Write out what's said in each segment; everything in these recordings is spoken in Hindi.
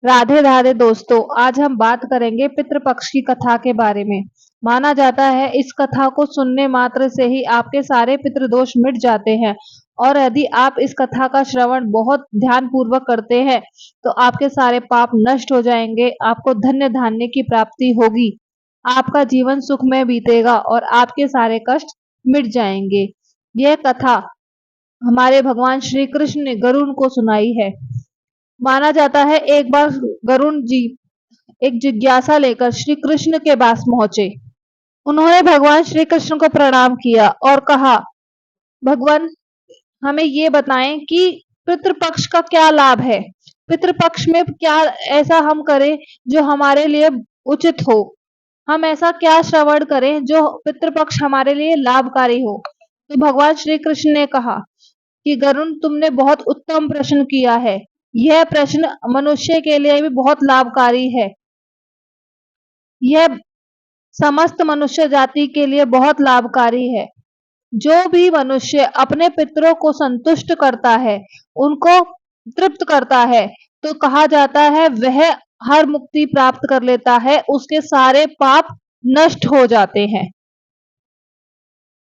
राधे राधे दोस्तों, आज हम बात करेंगे पितृपक्ष की कथा के बारे में। माना जाता है इस कथा को सुनने मात्र से ही आपके सारे पितृदोष मिट जाते हैं और यदि आप इस कथा का श्रवण बहुत ध्यान पूर्वक करते हैं तो आपके सारे पाप नष्ट हो जाएंगे, आपको धन्य धान्य की प्राप्ति होगी, आपका जीवन सुख में बीतेगा और आपके सारे कष्ट मिट जाएंगे। यह कथा हमारे भगवान श्री कृष्ण ने गरुड़ को सुनाई है। माना जाता है एक बार गरुण जी एक जिज्ञासा लेकर श्री कृष्ण के पास पहुंचे। उन्होंने भगवान श्री कृष्ण को प्रणाम किया और कहा, भगवान हमें ये बताएं कि पितृपक्ष का क्या लाभ है। पितृपक्ष में क्या ऐसा हम करें जो हमारे लिए उचित हो। हम ऐसा क्या श्रवण करें जो पितृपक्ष हमारे लिए लाभकारी हो। तो भगवान श्री कृष्ण ने कहा कि गरुण तुमने बहुत उत्तम प्रश्न किया है। यह प्रश्न मनुष्य के लिए भी बहुत लाभकारी है। यह समस्त मनुष्य जाति के लिए बहुत लाभकारी है। जो भी मनुष्य अपने पितरों को संतुष्ट करता है, उनको तृप्त करता है, तो कहा जाता है वह हर मुक्ति प्राप्त कर लेता है, उसके सारे पाप नष्ट हो जाते हैं।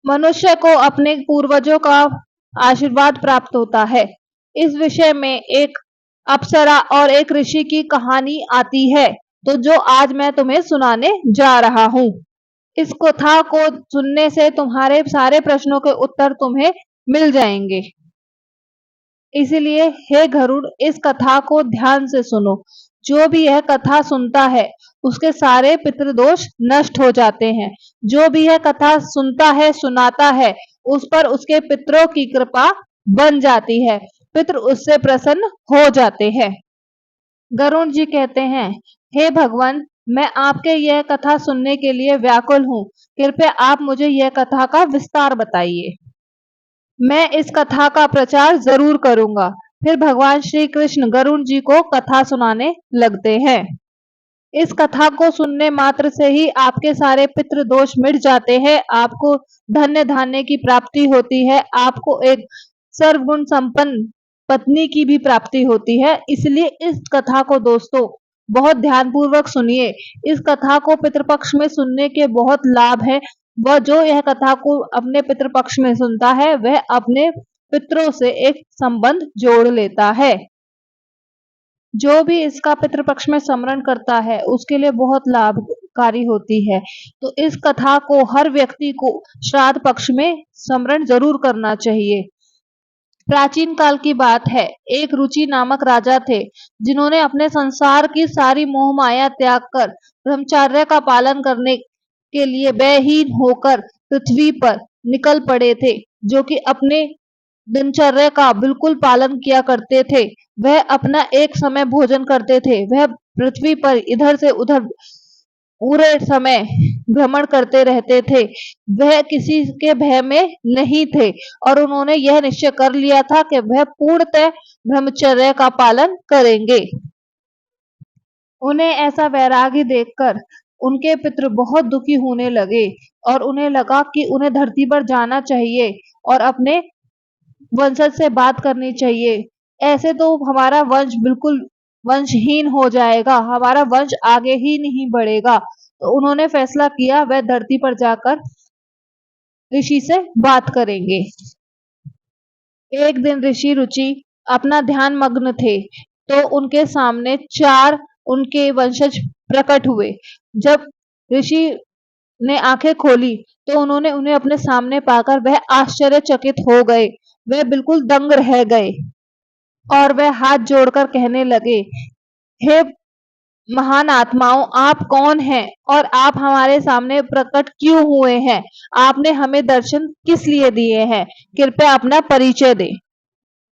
मनुष्य को अपने पूर्वजों का आशीर्वाद प्राप्त होता है। इस विषय में एक अप्सरा और एक ऋषि की कहानी आती है, तो जो आज मैं तुम्हें सुनाने जा रहा हूँ। इस कथा को सुनने से तुम्हारे सारे प्रश्नों के उत्तर तुम्हें मिल जाएंगे। इसलिए हे गरुड़, इस कथा को ध्यान से सुनो। जो भी यह कथा सुनता है उसके सारे पितृदोष नष्ट हो जाते हैं। जो भी यह कथा सुनता है, सुनाता है, उस पर उसके पितरों की कृपा बन जाती है। पितृ उससे प्रसन्न हो जाते हैं। गरुड़ जी कहते हैं, हे भगवान, मैं आपके यह कथा सुनने के लिए व्याकुल हूँ। कृपया आप मुझे यह कथा का विस्तार बताइए। मैं इस कथा का प्रचार जरूर करूंगा। फिर भगवान श्री कृष्ण गरुड़ जी को कथा सुनाने लगते हैं। इस कथा को सुनने मात्र से ही आपके सारे पितृ दोष मिट जाते हैं, आपको धन्य धान्य की प्राप्ति होती है, आपको एक सर्वगुण संपन्न पत्नी की भी प्राप्ति होती है। इसलिए इस कथा को दोस्तों बहुत ध्यान पूर्वक सुनिए। इस कथा को पितृपक्ष में सुनने के बहुत लाभ है। वह जो यह कथा को अपने पितृपक्ष में सुनता है वह अपने पितरों से एक संबंध जोड़ लेता है। जो भी इसका पितृपक्ष में स्मरण करता है उसके लिए बहुत लाभकारी होती है। तो इस कथा को हर व्यक्ति को श्राद्ध पक्ष में स्मरण जरूर करना चाहिए। प्राचीन काल की बात है, एक रुचि नामक राजा थे जिन्होंने अपने संसार की सारी मोह माया त्याग कर ब्रह्मचर्य का पालन करने के लिए व्ययहीन होकर पृथ्वी पर निकल पड़े थे। जो कि अपने दिनचर्या का बिल्कुल पालन किया करते थे। वह अपना एक समय भोजन करते थे। वह पृथ्वी पर इधर से उधर पूरे समय भ्रमण करते रहते थे। वह किसी के भय में नहीं थे और उन्होंने यह निश्चय कर लिया था कि वह पूर्णतः ब्रह्मचर्य का पालन करेंगे। उन्हें ऐसा वैराग्य देखकर उनके पितृ बहुत दुखी होने लगे और उन्हें लगा कि उन्हें धरती पर जाना चाहिए और अपने वंशज से बात करनी चाहिए। ऐसे तो हमारा वंश बिल्कुल वंशहीन हो जाएगा, हमारा वंश आगे ही नहीं बढ़ेगा। तो उन्होंने फैसला किया वह धरती पर जाकर ऋषि से बात करेंगे। एक दिन ऋषि रुचि अपना ध्यान मग्न थे तो उनके सामने 4 उनके वंशज प्रकट हुए। जब ऋषि ने आंखें खोली तो उन्होंने उन्हें अपने सामने पाकर वह आश्चर्यचकित हो गए। वह बिल्कुल दंग रह गए और वह हाथ जोड़कर कहने लगे, हे महान आत्माओं, आप कौन हैं और आप हमारे सामने प्रकट क्यों हुए हैं। आपने हमें दर्शन किस लिए दिए हैं, कृपया अपना परिचय दें।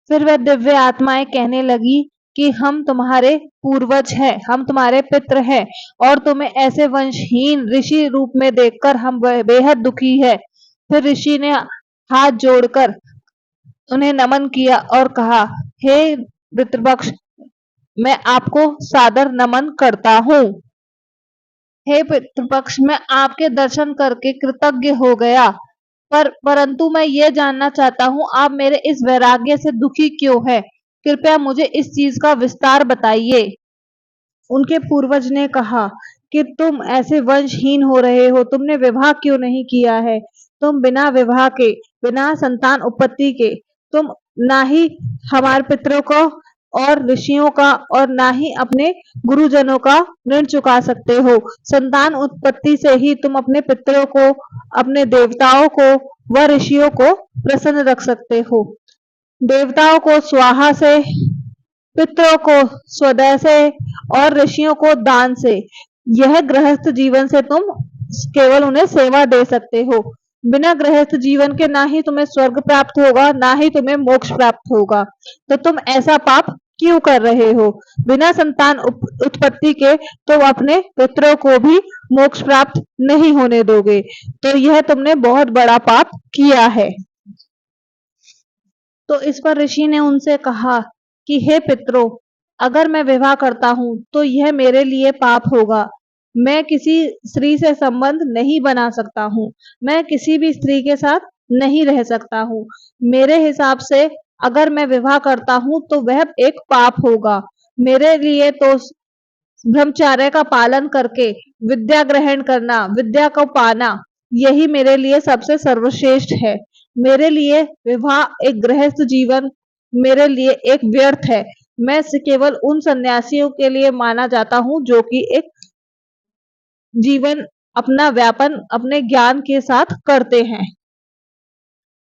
फिर वह दिव्य आत्माएं कहने लगी कि हम तुम्हारे पूर्वज हैं, हम तुम्हारे पितृ हैं और तुम्हें ऐसे वंशहीन ऋषि रूप में देखकर हम बेहद दुखी है। फिर ऋषि ने हाथ जोड़कर उन्हें नमन किया और कहा, हे पितृपक्ष, मैं आपको सादर नमन करता हूँ। हे पितृपक्ष, मैं आपके दर्शन करके कृतज्ञ हो गया, परंतु मैं ये जानना चाहता हूँ आप मेरे इस वैराग्य से दुखी क्यों हैं। कृपया मुझे इस चीज का विस्तार बताइए। उनके पूर्वज ने कहा कि तुम ऐसे वंशहीन हो रहे हो, तुमने विवाह क्यों नहीं किया है? तुम बिना विवाह के, बिना संतान उत्पत्ति के, तुम ना ही हमारे पितरों को और ऋषियों का और ना ही अपने गुरुजनों का ऋण चुका सकते हो। संतान उत्पत्ति से ही तुम अपने पितरों को, अपने देवताओं को व ऋषियों को प्रसन्न रख सकते हो। देवताओं को स्वाहा से, पितरों को स्वदय से और ऋषियों को दान से। यह गृहस्थ जीवन से तुम केवल उन्हें सेवा दे सकते हो। बिना गृहस्थ जीवन के ना ही तुम्हें स्वर्ग प्राप्त होगा, ना ही तुम्हें मोक्ष प्राप्त होगा। तो तुम ऐसा पाप क्यों कर रहे हो? बिना संतान उत्पत्ति के तुम अपने पितरों को भी मोक्ष प्राप्त नहीं होने दोगे। तो यह तुमने बहुत बड़ा पाप किया है। तो इस पर ऋषि ने उनसे कहा कि हे पितरों, अगर मैं विवाह करता हूँ तो यह मेरे लिए पाप होगा। मैं किसी स्त्री से संबंध नहीं बना सकता हूँ, मैं किसी भी स्त्री के साथ नहीं रह सकता हूँ। मेरे हिसाब से अगर मैं विवाह करता हूँ तो वह एक पाप होगा। मेरे लिए तो ब्रह्मचर्य का पालन करके विद्या ग्रहण करना, विद्या को पाना, यही मेरे लिए सबसे सर्वश्रेष्ठ है। मेरे लिए विवाह एक गृहस्थ जीवन मेरे लिए एक व्यर्थ है। मैं केवल उन सन्यासियों के लिए माना जाता हूँ जो कि एक जीवन अपना व्यापन अपने ज्ञान के साथ करते हैं।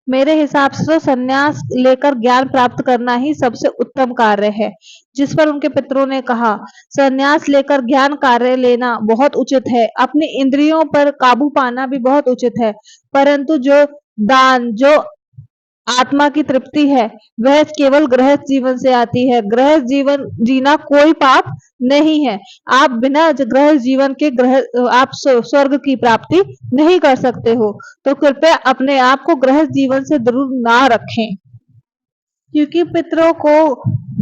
मेरे हिसाब से तो संन्यास लेकर ज्ञान प्राप्त करना ही सबसे उत्तम कार्य है। जिस पर उनके पितरों ने कहा, संन्यास लेकर ज्ञान कार्य लेना बहुत उचित है, अपनी इंद्रियों पर काबू पाना भी बहुत उचित है, परंतु जो दान, जो आत्मा की तृप्ति है, वह केवल गृहस्थ जीवन से आती है। गृहस्थ जीवन जीना कोई पाप नहीं है। आप बिना गृहस्थ जीवन के आप स्वर्ग की प्राप्ति नहीं कर सकते हो। तो कृपया अपने आप को गृहस्थ जीवन से दूर ना रखें, क्योंकि पितरों को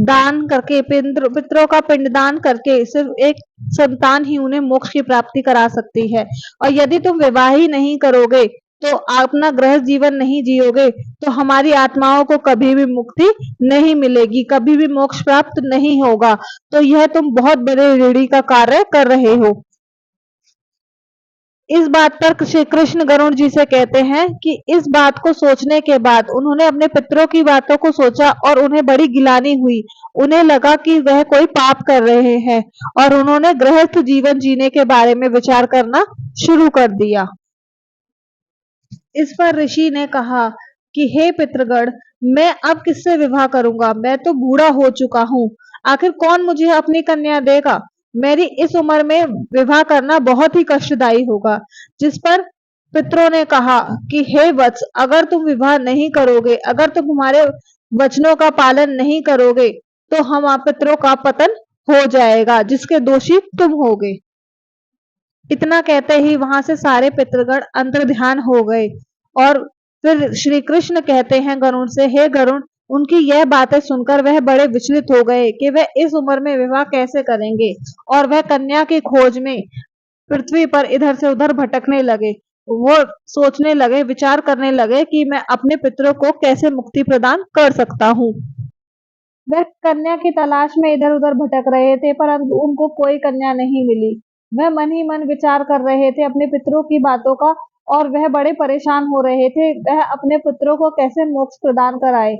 दान करके, पितरों का पिंडदान करके सिर्फ एक संतान ही उन्हें मोक्ष की प्राप्ति करा सकती है। और यदि तुम विवाह ही नहीं करोगे, तो अपना गृहस्थ जीवन नहीं जियोगे, तो हमारी आत्माओं को कभी भी मुक्ति नहीं मिलेगी, कभी भी मोक्ष प्राप्त नहीं होगा। तो यह तुम बहुत बड़े ऋणी का कार्य कर रहे हो। इस बात पर श्री कृष्ण गरुड़ जी से कहते हैं कि इस बात को सोचने के बाद उन्होंने अपने पितरों की बातों को सोचा और उन्हें बड़ी गिलानी हुई। उन्हें लगा कि वह कोई पाप कर रहे हैं और उन्होंने गृहस्थ जीवन जीने के बारे में विचार करना शुरू कर दिया। इस पर ऋषि ने कहा कि हे पितृगण, मैं अब किससे विवाह करूंगा? मैं तो बूढ़ा हो चुका हूँ, आखिर कौन मुझे अपनी कन्या देगा? मेरी इस उम्र में विवाह करना बहुत ही कष्टदायी होगा। जिस पर पितरों ने कहा कि हे वत्स, अगर तुम विवाह नहीं करोगे, अगर तुम हमारे वचनों का पालन नहीं करोगे, तो हम पितरों का पतन हो जाएगा, जिसके दोषी तुम होगे। इतना कहते ही वहां से सारे पितृगण अंतर्ध्यान हो गए। और फिर श्री कृष्ण कहते हैं गरुड़ से, हे गरुड़, उनकी यह बातें सुनकर वह बड़े विचलित हो गए कि वह इस उम्र में विवाह कैसे करेंगे, और वह कन्या की खोज में पृथ्वी पर इधर से उधर भटकने लगे। वो सोचने लगे, विचार करने लगे कि मैं अपने पितरों को कैसे मुक्ति प्रदान कर सकता हूँ। वह कन्या की तलाश में इधर उधर भटक रहे थे, परंतु उनको कोई कन्या नहीं मिली। वह मन ही मन विचार कर रहे थे अपने पितरों की बातों का, और वह बड़े परेशान हो रहे थे। वह अपने पुत्रों को कैसे मोक्ष प्रदान कराए,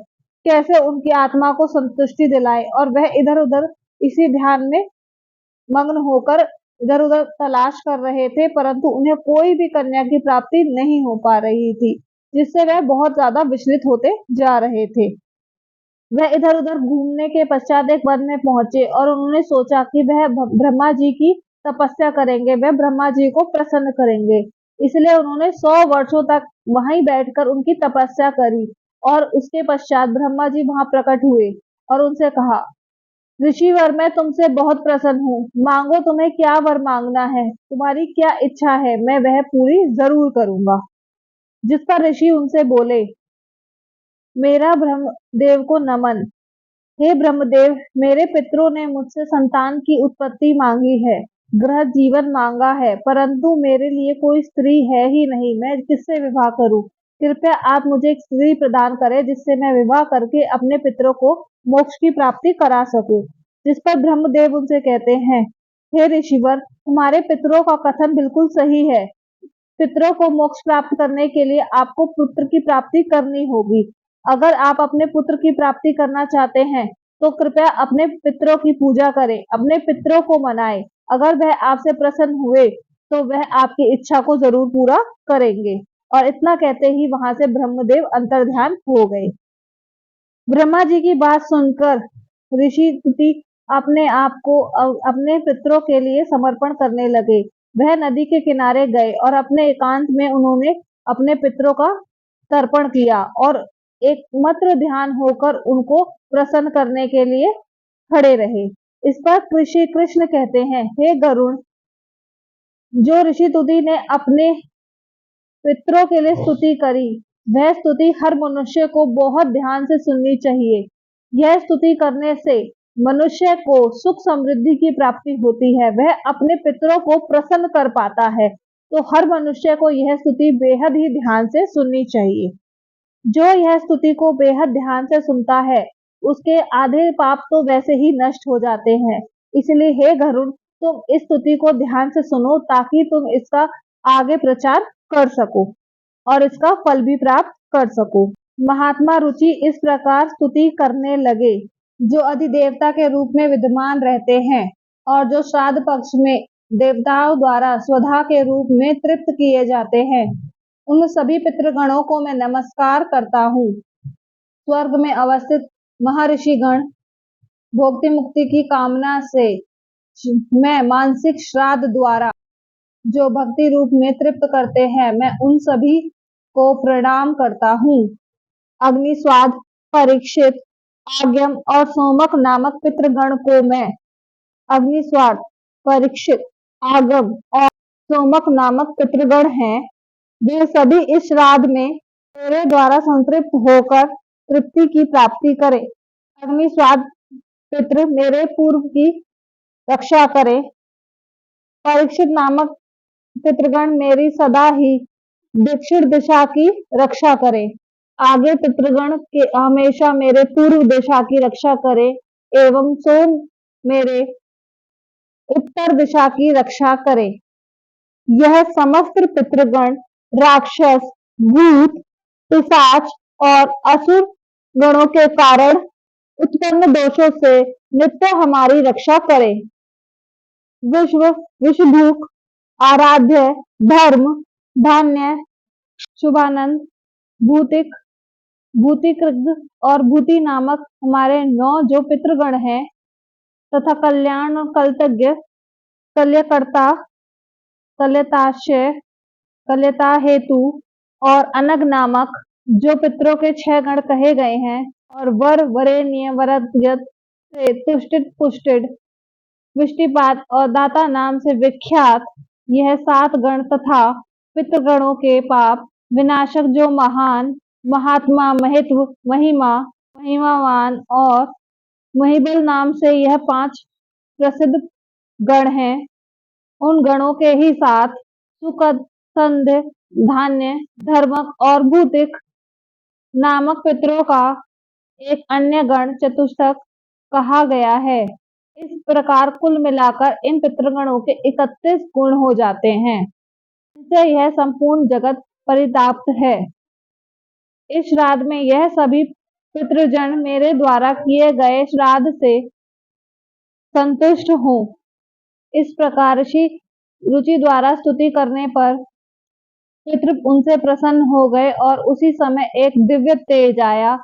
कैसे उनकी आत्मा को संतुष्टि दिलाए, और वह इधर उधर इसी ध्यान में मग्न होकर इधर उधर तलाश कर रहे थे, परंतु उन्हें कोई भी कन्या की प्राप्ति नहीं हो पा रही थी, जिससे वह बहुत ज्यादा विचलित होते जा रहे थे। वह इधर उधर घूमने के पश्चात एक वन में पहुंचे और उन्होंने सोचा कि वह ब्रह्मा जी की तपस्या करेंगे, वह ब्रह्मा जी को प्रसन्न करेंगे। इसलिए उन्होंने 100 वर्षों तक वहीं बैठकर उनकी तपस्या करी, और उसके पश्चात ब्रह्मा जी वहां प्रकट हुए और उनसे कहा, ऋषिवर, मैं तुमसे बहुत प्रसन्न हूँ, मांगो, तुम्हें क्या वर मांगना है, तुम्हारी क्या इच्छा है, मैं वह पूरी जरूर करूंगा। जिस पर ऋषि उनसे बोले, मेरा ब्रह्मदेव को नमन। हे ब्रह्मदेव, मेरे पितरों ने मुझसे संतान की उत्पत्ति मांगी है, गृह जीवन मांगा है, परंतु मेरे लिए कोई स्त्री है ही नहीं, मैं किससे विवाह करूं? कृपया आप मुझे एक स्त्री प्रदान करें जिससे मैं विवाह करके अपने पितरों को मोक्ष की प्राप्ति करा सकूं। जिस पर ब्रह्मदेव उनसे कहते हैं, हे ऋषिवर, तुम्हारे पितरों का कथन बिल्कुल सही है। पितरों को मोक्ष प्राप्त करने के लिए आपको पुत्र की प्राप्ति करनी होगी। अगर आप अपने पुत्र की प्राप्ति करना चाहते हैं तो कृपया अपने पितरों की पूजा करें, अपने पितरों को मनाएं। अगर वह आपसे प्रसन्न हुए तो वह आपकी इच्छा को जरूर पूरा करेंगे। और इतना कहते ही वहां से ब्रह्मदेव अंतर्ध्यान हो गए। ब्रह्मा जी की बात सुनकर ऋषि तुति अपने आप को अपने पितरों के लिए समर्पण करने लगे। वह नदी के किनारे गए और अपने एकांत में उन्होंने अपने पितरों का तर्पण किया और एकमात्र ध्यान होकर उनको प्रसन्न करने के लिए खड़े रहे। इस पर श्री कृष्ण कहते हैं, हे गरुण, जो ऋषि तुति ने अपने पितरों के लिए स्तुति करी, वह स्तुति हर मनुष्य को बहुत ध्यान से सुननी चाहिए। यह स्तुति करने से मनुष्य को सुख समृद्धि की प्राप्ति होती है, वह अपने पितरों को प्रसन्न कर पाता है। तो हर मनुष्य को यह स्तुति बेहद ही ध्यान से सुननी चाहिए। जो यह स्तुति को बेहद ध्यान से सुनता है, उसके आधे पाप तो वैसे ही नष्ट हो जाते हैं। इसलिए हे गरुड़, तुम इस स्तुति को ध्यान से सुनो ताकि तुम इसका आगे प्रचार कर सको और इसका फल भी प्राप्त कर सको। महात्मा रुचि इस प्रकार स्तुति करने लगे। जो अधिदेवता के रूप में विद्यमान रहते हैं और जो श्राद्ध पक्ष में देवताओं द्वारा स्वधा के रूप में तृप्त किए जाते हैं, उन सभी पितृगणों को मैं नमस्कार करता हूँ। स्वर्ग में अवस्थित महर्षिगण भोक्ति मुक्ति की कामना से मैं मानसिक श्राद्ध द्वारा जो भक्ति रूप में तृप्त करते हैं, मैं उन सभी को प्रणाम करता हूँ। अग्निस्वाद, परीक्षित, आज्ञम और सोमक नामक पितृगण को मैं अग्निस्वाद, परीक्षित, आगम और सोमक नामक पितृगण हैं, वे सभी इस श्राद्ध में मेरे द्वारा संतृप्त होकर तृप्ति की प्राप्ति करें। अग्निस्वाद पितृ मेरे पूर्व की रक्षा करें। परीक्षित नामक पितृगण मेरी सदा ही दक्षिण दिशा की रक्षा करें। आगे पितृगण के हमेशा मेरे पूर्व दिशा की रक्षा करें एवं सोम मेरे उत्तर दिशा की रक्षा करें। यह समस्त पितृगण राक्षस, भूत, पिशाच और असुर गणों के कारण उत्पन्न दोषों से नित्य हमारी रक्षा करें। विषभूक, आराध्य, धर्म, धान्य, शुभानंद, भूतिक, भूतिकृत और भूति नामक हमारे 9 जो पितृगण हैं तथा कल्याण, कलतज्ञ, कल्यकर्ता, कल्यताशय, कल्यता हेतु और अनग नामक जो पितरों के 6 गण कहे गए हैं, और वर, वरेण्य, वरद्यत से तुष्टिड, पुष्टिड, विष्टिपात और दाता नाम से विख्यात यह 7 गण तथा पितृगणों के पाप विनाशक जो महान, महात्मा, महित्व, महिमा, महिमावान और महिबल नाम से यह 5 प्रसिद्ध गण हैं, उन गणों के ही साथ सुखद, संध्य, धान्य, धर्मक और भूतिक नामक पितरों का एक अन्य गण चतुष्टक कहा गया है। इस प्रकार कुल मिलाकर इन पितृगणों के 31 गुण हो जाते हैं। इनसे यह संपूर्ण जगत परिताप्त है। इस श्राद्ध में यह सभी पितृजन मेरे द्वारा किए गए श्राद्ध से संतुष्ट हो। इस प्रकार ऋषि रुचि द्वारा स्तुति करने पर पितृ उनसे प्रसन्न हो गए और उसी समय एक दिव्य तेज आया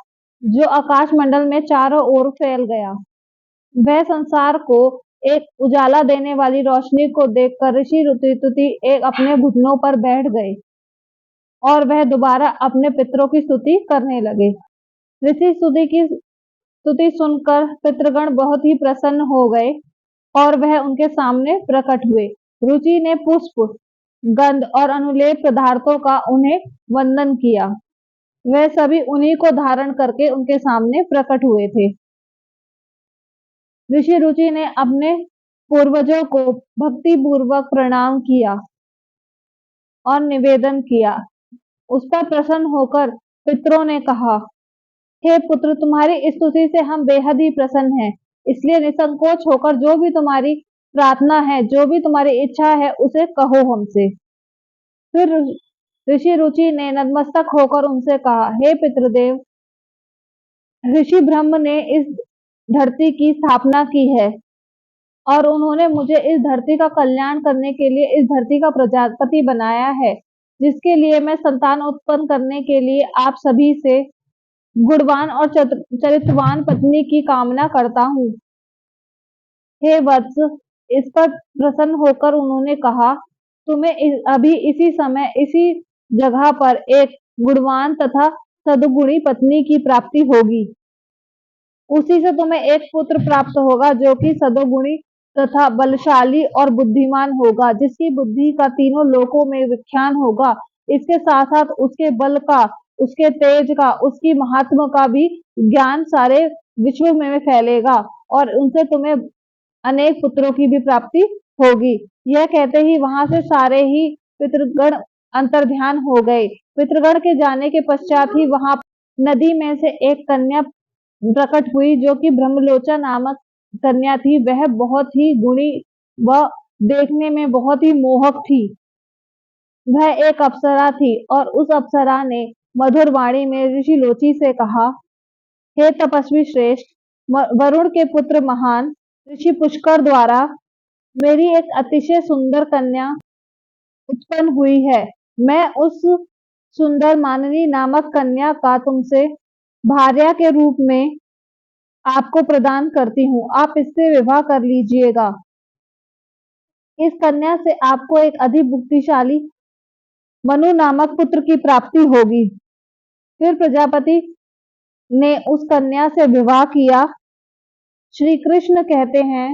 जो आकाश मंडल में चारों ओर फैल गया। वह संसार को एक उजाला देने वाली रोशनी को देखकर ऋषि रुचि एक अपने घुटनों पर बैठ गए और वह दोबारा अपने पितरों की स्तुति करने लगे। ऋषि स्तुति की स्तुति सुनकर पितृगण बहुत ही प्रसन्न हो गए और वह उनके सामने प्रकट हुए। रुचि ने पुष्प, गंध और अनुलेप पदार्थों का उन्हें वंदन किया। वह सभी उन्हीं को धारण करके उनके सामने प्रकट हुए थे। ऋषि रुचि ने अपने पूर्वजों को भक्ति पूर्वक प्रणाम किया और निवेदन किया। उस पर प्रसन्न होकर पितरों ने कहा, हे पुत्र, तुम्हारी स्तुति से हम बेहद ही प्रसन्न हैं, इसलिए निसंकोच होकर जो भी तुम्हारी प्रार्थना है, जो भी तुम्हारी इच्छा है उसे कहो हमसे। फिर ऋषि रुचि ने नतमस्तक होकर उनसे कहा, हे पितृदेव, ऋषि ब्रह्म ने इस धरती की स्थापना की है और उन्होंने मुझे इस धरती का कल्याण करने के लिए इस धरती का प्रजापति बनाया है, जिसके लिए मैं संतान उत्पन्न करने के लिए आप सभी से गुणवान और चरित्रवान पत्नी की कामना करता हूँ। हे वत्स, इस पर प्रसन्न होकर उन्होंने कहा, तुम्हें अभी इसी समय इसी जगह पर एक गुणवान तथा सद्गुणी पत्नी की प्राप्ति होगी। उसी से तुम्हें एक पुत्र प्राप्त होगा जो कि सद्गुणी तथा बलशाली और बुद्धिमान होगा, जिसकी बुद्धि का तीनों लोकों में विख्यान होगा। इसके साथ साथ उसके बल का, उसके तेज का, उसकी महात्मा का भी ज्ञान सारे विश्व में फैलेगा और उनसे तुम्हें अनेक पुत्रों की भी प्राप्ति होगी। यह कहते ही वहां से सारे ही पितृगण अंतर्ध्यान हो गए। पितृगण के जाने के पश्चात ही वहां नदी में से एक कन्या प्रकट हुई, जो कि ब्रह्मलोचन नामक कन्या थी। वह बहुत ही गुणी व देखने में बहुत ही मोहक थी। वह एक अप्सरा थी और उस अप्सरा ने मधुर वाणी में ऋषि लोची से कहा, हे तपस्वी श्रेष्ठ, वरुण के पुत्र महान ऋषि पुष्कर द्वारा मेरी एक अतिशय सुंदर कन्या उत्पन्न हुई है। मैं उस सुंदर माननी नामक कन्या का तुमसे भार्या के रूप में आपको प्रदान करती हूँ। आप इससे विवाह कर लीजिएगा। इस कन्या से आपको एक अधिक बुद्धिशाली मनु नामक पुत्र की प्राप्ति होगी। फिर प्रजापति ने उस कन्या से विवाह किया। श्री कृष्ण कहते हैं,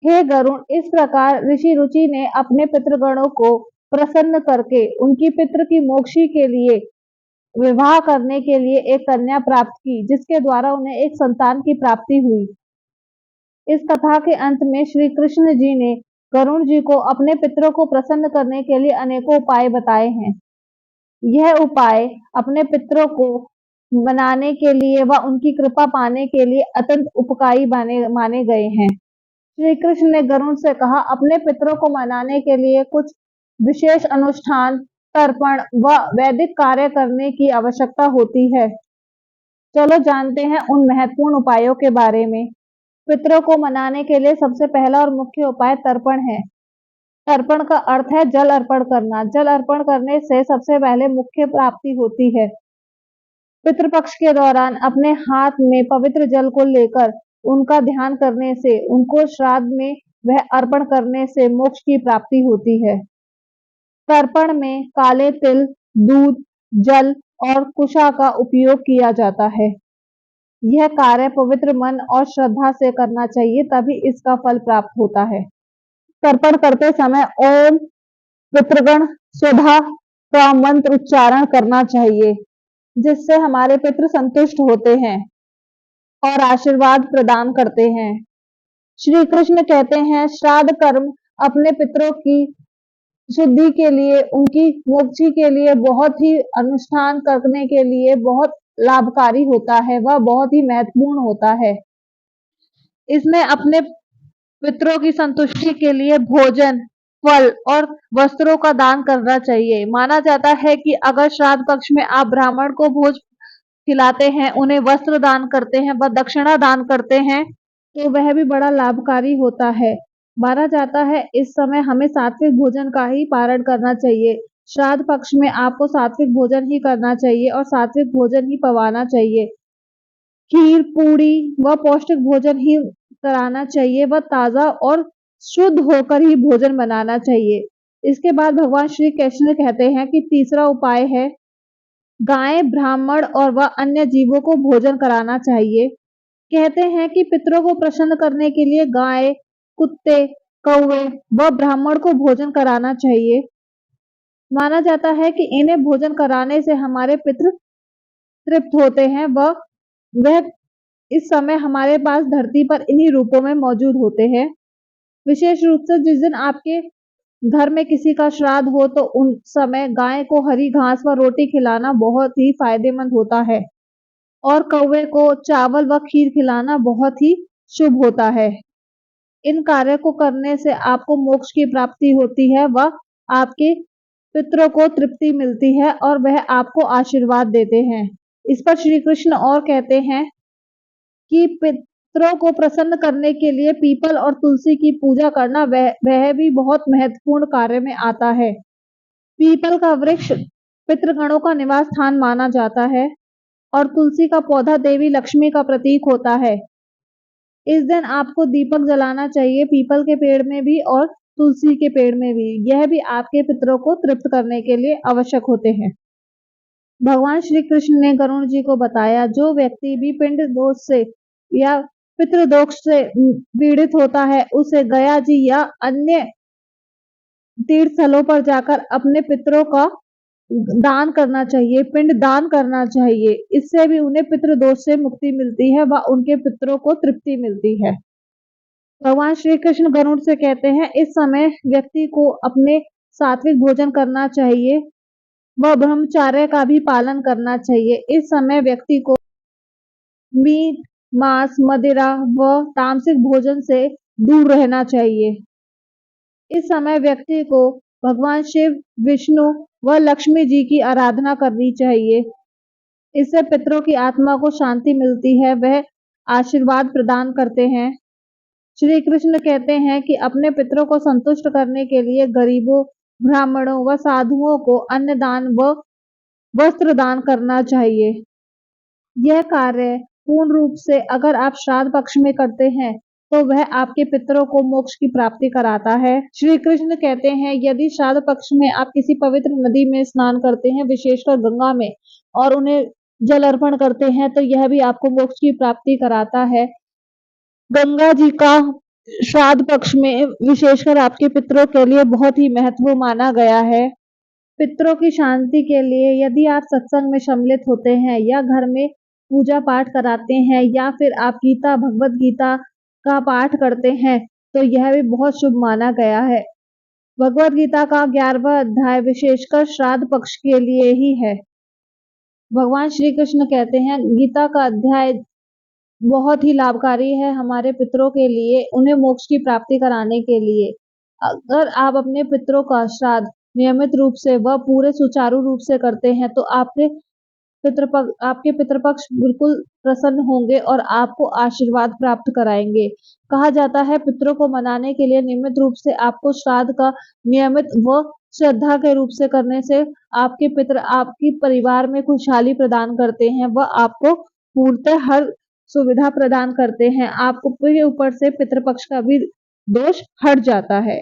हे गरुण, इस प्रकार ऋषि रुचि ने अपने पितृगणों को प्रसन्न करके उनकी पितृ की मोक्षी के लिए विवाह करने के लिए एक कन्या प्राप्त की, जिसके द्वारा उन्हें एक संतान की प्राप्ति हुई। इस कथा के अंत में श्री कृष्ण जी ने गरुण जी को अपने पितरों को प्रसन्न करने के लिए अनेकों उपाय बताए हैं। यह उपाय अपने पितरों को मनाने के लिए व उनकी कृपा पाने के लिए अत्यंत उपकारी माने गए हैं। श्री कृष्ण ने गरुण से कहा, अपने पितरों को मनाने के लिए कुछ विशेष अनुष्ठान, तर्पण व वैदिक कार्य करने की आवश्यकता होती है। चलो जानते हैं उन महत्वपूर्ण उपायों के बारे में। पितरों को मनाने के लिए सबसे पहला और मुख्य उपाय तर्पण है। तर्पण का अर्थ है जल अर्पण करना। जल अर्पण करने से सबसे पहले मुख्य प्राप्ति होती है। पितृपक्ष के दौरान अपने हाथ में पवित्र जल को लेकर उनका ध्यान करने से, उनको श्राद्ध में वह अर्पण करने से मोक्ष की प्राप्ति होती है। तर्पण में काले तिल, दूध, जल और कुशा का उपयोग किया जाता है। यह कार्य पवित्र मन और श्रद्धा से करना चाहिए, तभी इसका फल प्राप्त होता है। तर्पण करते समय ओम पितृगण स्वधा का मंत्र उच्चारण करना चाहिए, जिससे हमारे पितृ संतुष्ट होते हैं और आशीर्वाद प्रदान करते हैं। श्री कृष्ण कहते हैं, श्राद्ध कर्म अपने पितरों की शुद्धि के लिए, उनकी मोक्षी के लिए बहुत ही अनुष्ठान करने के लिए बहुत लाभकारी होता है, वह बहुत ही महत्वपूर्ण होता है। इसमें अपने पितरों की संतुष्टि के लिए भोजन, फल और वस्त्रों का दान करना चाहिए। माना जाता है कि अगर श्राद्ध पक्ष में आप ब्राह्मण को भोज खिलाते हैं, उन्हें वस्त्र दान करते हैं व दक्षिणा दान करते हैं, तो वह भी बड़ा लाभकारी होता है। माना जाता है इस समय हमें सात्विक भोजन का ही पारण करना चाहिए। श्राद्ध पक्ष में आपको सात्विक भोजन ही करना चाहिए और सात्विक भोजन ही पवाना चाहिए। खीर, पूरी व पौष्टिक भोजन ही कराना चाहिए व ताजा और शुद्ध होकर ही भोजन बनाना चाहिए। इसके बाद भगवान श्री कृष्ण कहते हैं कि तीसरा उपाय है गाय, ब्राह्मण और व अन्य जीवों को भोजन कराना चाहिए। कहते हैं कि पितरों को प्रसन्न करने के लिए गाय, कुत्ते, कौवे व ब्राह्मण को भोजन कराना चाहिए। माना जाता है कि इन्हें भोजन कराने से हमारे पितृ तृप्त होते हैं व वह इस समय हमारे पास धरती पर इन्हीं रूपों में मौजूद होते हैं। विशेष रूप से जिस दिन आपके घर में किसी का श्राद्ध हो, तो उन समय गाय को हरी घास व रोटी खिलाना बहुत ही फायदेमंद होता है और कौवे को चावल व खीर खिलाना बहुत ही शुभ होता है। इन कार्य को करने से आपको मोक्ष की प्राप्ति होती है व आपके पितरों को तृप्ति मिलती है और वह आपको आशीर्वाद देते हैं। इस पर श्री कृष्ण और कहते हैं कि पितरों को प्रसन्न करने के लिए पीपल और तुलसी की पूजा करना वह भी बहुत महत्वपूर्ण कार्य में आता है। पीपल का वृक्ष पितृगणों का निवास स्थान माना जाता है और तुलसी का पौधा देवी लक्ष्मी का प्रतीक होता है। इस दिन आपको दीपक जलाना चाहिए पीपल के पेड़ में भी और तुलसी के पेड़ में भी। यह भी आपके पितरों को तृप्त करने के लिए आवश्यक होते हैं। भगवान श्री कृष्ण ने गरुण जी को बताया, जो व्यक्ति भी पिंड दोष से या पितृदोष से पीड़ित होता है उसे गया जी या अन्य तीर्थ स्थलों पर जाकर अपने पितरों का दान करना चाहिए, पिंड दान करना चाहिए। इससे भी उन्हें पितृदोष से मुक्ति मिलती है व उनके पितरों को तृप्ति मिलती है। भगवान श्री कृष्ण गरुड़ से कहते हैं, इस समय व्यक्ति को अपने सात्विक भोजन करना चाहिए व ब्रह्मचर्य का भी पालन करना चाहिए। इस समय व्यक्ति को मीट, मांस, मदिरा व तामसिक भोजन से दूर रहना चाहिए। इस समय व्यक्ति को भगवान शिव, विष्णु व लक्ष्मी जी की आराधना करनी चाहिए। इससे पितरों की आत्मा को शांति मिलती है, वह आशीर्वाद प्रदान करते हैं। श्री कृष्ण कहते हैं कि अपने पितरों को संतुष्ट करने के लिए गरीबों, ब्राह्मणों व साधुओं को अन्न दान व वस्त्र दान करना चाहिए। यह कार्य पूर्ण रूप से अगर आप श्राद्ध पक्ष में करते हैं तो वह आपके पितरों को मोक्ष की प्राप्ति कराता है। श्री कृष्ण कहते हैं, यदि श्राद्ध पक्ष में आप किसी पवित्र नदी में स्नान करते हैं, विशेषकर गंगा में, और उन्हें जल अर्पण करते हैं तो यह भी आपको मोक्ष की प्राप्ति कराता है। गंगा जी का श्राद्ध पक्ष में विशेषकर आपके पितरों के लिए बहुत ही महत्व माना गया है। पितरों की शांति के लिए यदि आप सत्संग में सम्मिलित होते हैं या घर में पूजा पाठ कराते हैं या फिर आप गीता, भगवत गीता का पाठ करते हैं तो यह भी बहुत शुभ माना गया है। भगवत गीता का 11वां अध्याय विशेषकर श्राद्ध पक्ष के लिए ही है। भगवान श्री कृष्ण कहते हैं, गीता का अध्याय बहुत ही लाभकारी है हमारे पितरों के लिए, उन्हें मोक्ष की प्राप्ति कराने के लिए। अगर आप अपने पितरों का श्राद्ध नियमित रूप से व पूरे सुचारू रूप से करते हैं तो आपके पितृपक्ष बिल्कुल प्रसन्न होंगे और आपको आशीर्वाद प्राप्त कराएंगे। कहा जाता है, पितरों को मनाने के लिए नियमित रूप से आपको श्राद्ध का नियमित व श्रद्धा के रूप से करने से आपके पितर आपके परिवार में खुशहाली प्रदान करते हैं व आपको पूर्णतः हर सुविधा प्रदान करते हैं। आपको ऊपर से पितृपक्ष का भी दोष हट जाता है।